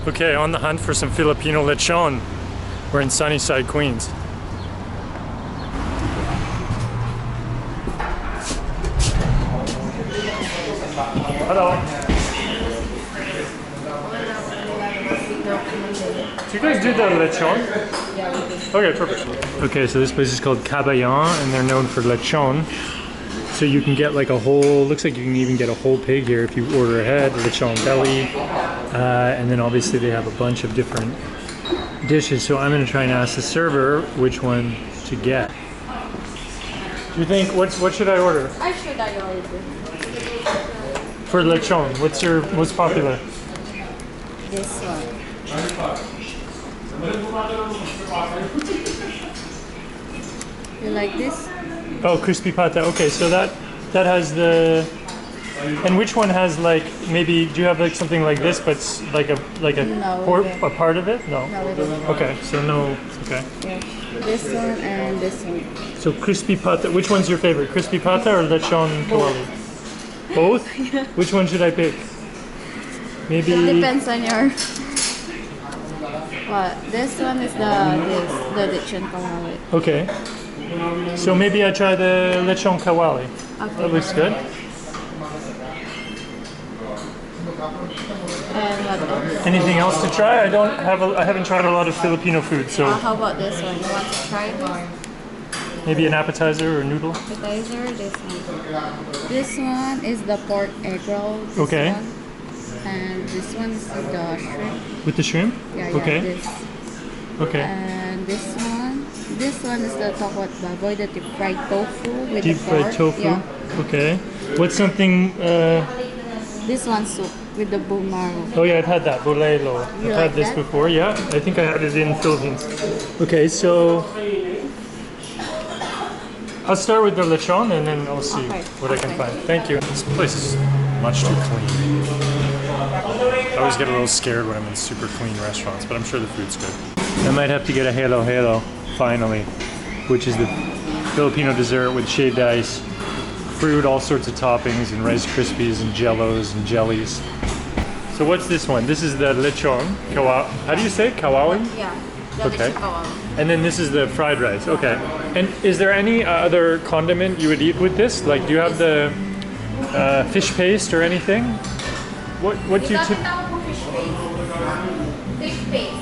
Okay, on the hunt for some Filipino lechon. We're in Sunnyside, Queens. Hello. Do you guys do the lechon? Yeah, we do. Okay, perfect. Okay, so this place is called Kabayan, and they're known for lechon. So you can get like a whole, looks like you can even get a whole pig here if you order ahead, lechon belly. And then obviously they have a bunch of different dishes. So I'm gonna try and ask the server which one to get. Do you think, what should I order? I should I order. For lechon, what's your most popular? This one. You like this? Oh, crispy pata. Okay, so that has the. And which one has like maybe? Do you have like something like this, but like a No, a part of it? No. No, we don't. Okay, so no. Okay. Yeah. This one and this one. So crispy pata. Which one's your favorite? Crispy pata or lechon kawali? Both? Yeah. Which one should I pick? Maybe. It depends on your. What? This one is the Lechon Kawali. Okay. So maybe I try the lechon kawali. Okay. That looks good. And what else? Anything else to try? I haven't tried a lot of Filipino food, so How about this one? You want to try more? maybe an appetizer or noodle. Appetizer, this one. This one is the pork egg roll. This Okay. one. And this one is the shrimp. With the shrimp? Yeah, Okay. this. Okay. And this one is the Tokwa't Baboy, the deep fried tofu with Deep the fried pork. tofu? Yeah. Okay. What's something, This one soup with the bone marrow. oh yeah, I've had that, bolelo. I've You had like this that? before, yeah. I think I had it in Philippines. Okay, so I'll start with the lechon and then I'll see Okay. what I can find. Thank you. This place is much too clean. I always get a little scared when I'm in super clean restaurants, but I'm sure the food's good. I might have to get a halo halo, finally, which is the Filipino dessert with shaved ice, fruit, all sorts of toppings, and Rice Krispies and jellos and jellies. So what's this one? This is the lechon, how do you say it? Kawali? Yeah. The Okay. Lechon Kawali. And then this is the fried rice. Okay. And is there any other condiment you would eat with this? Like, do you have the fish paste or anything? What do you Fish paste. Fish paste.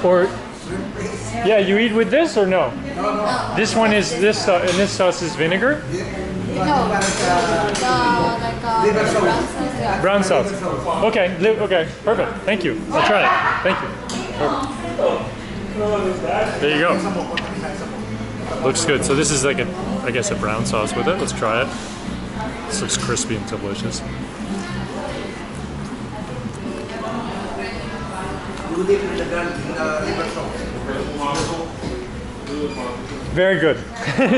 or yeah, you eat with this or no? No. This one is this and this sauce is vinegar, No. Brown sauce. Yeah. brown sauce. Okay. Okay. Perfect. Thank you. I'll try it. Thank you. Perfect. There you go. Looks good. So this is like I guess a brown sauce with it. Let's try it. This looks crispy and delicious. Very good.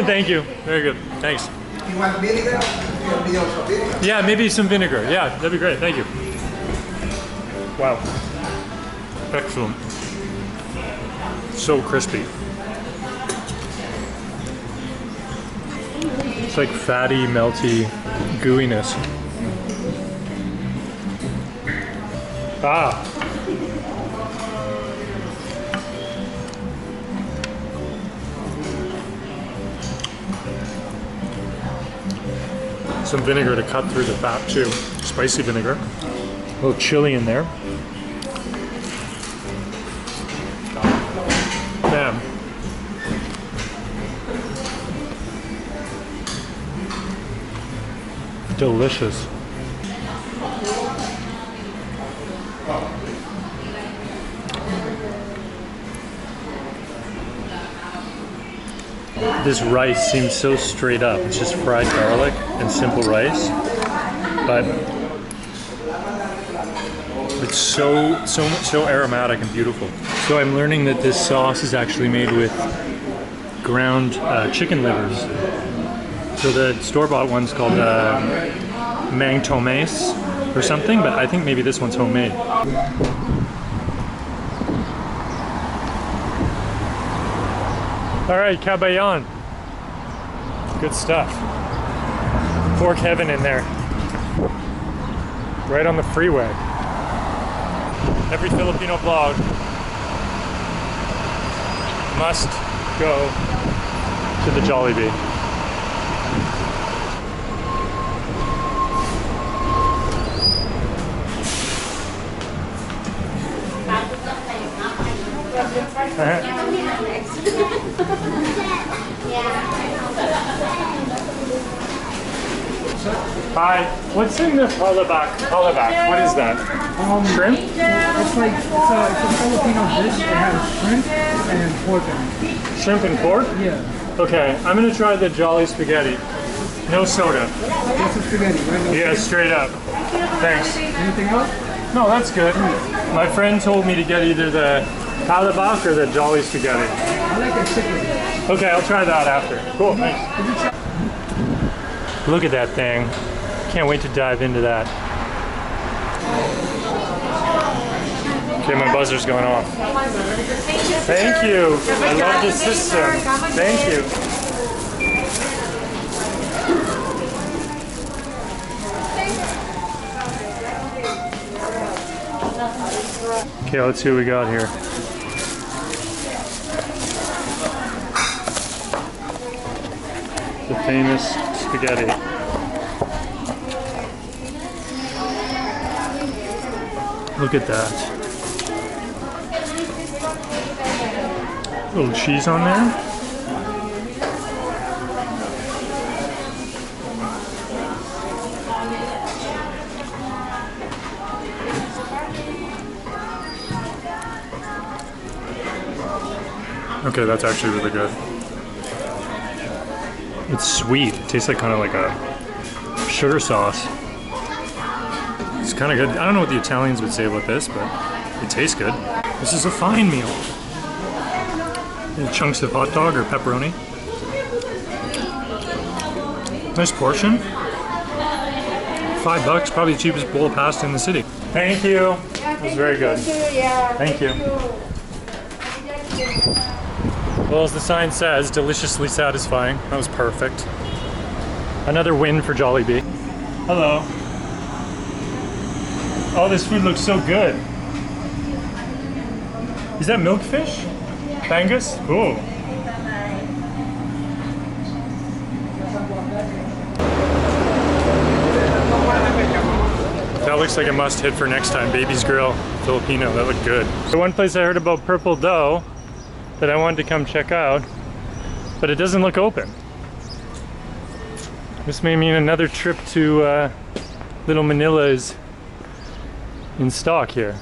Thank you. Very good. Thanks. You want vinegar? You also vinegar. Yeah, maybe some vinegar. Yeah, that'd be great. Thank you. Wow. Excellent. So crispy. It's like fatty, melty gooiness. Ah. Some vinegar to cut through the fat too. Spicy vinegar. A little chili in there. Man. Delicious. This rice seems so straight up. It's just fried garlic and simple rice, but it's so aromatic and beautiful. So I'm learning that this sauce is actually made with ground chicken livers. So the store-bought one's called mang tomes or something, but I think maybe this one's homemade. All right, Kabayan. Good stuff. Pork heaven in there. Right on the freeway. Every Filipino vlog must go to the Jollibee. Hi, what's in the halabak? What is that? Shrimp? It's like it's a Filipino dish. It has shrimp and pork in it. Shrimp and pork? Yeah. Okay, I'm gonna try the Jolly Spaghetti. No soda. That's a spaghetti, right? No Yeah, chicken. straight up. Thanks. Anything else? No, that's good. My friend told me to get either the halabak or the Jolly Spaghetti. I like the chicken. Okay, I'll try that after. Cool, thanks. Look at that thing. Can't wait to dive into that. Okay, my buzzer's going off. Thank you. I love the system. Thank you. Okay, let's see what we got here. The famous spaghetti. Look at that. Little cheese on there. Okay, that's actually really good. It's sweet. It tastes like kind of like a sugar sauce. It's kind of good. I don't know what the Italians would say about this, but it tastes good. This is a fine meal. And chunks of hot dog or pepperoni. Nice portion. $5, probably the cheapest bowl of pasta in the city. Thank you. It was very good. Thank you. Well, as the sign says, deliciously satisfying. That was perfect. Another win for Jollibee. Hello. Oh, this food looks so good. Is that milkfish? Bangus? Cool. That looks like a must hit for next time. Baby's Grill, Filipino. That looked good. The one place I heard about purple dough that I wanted to come check out, but it doesn't look open. This may mean another trip to Little Manila is in stock here.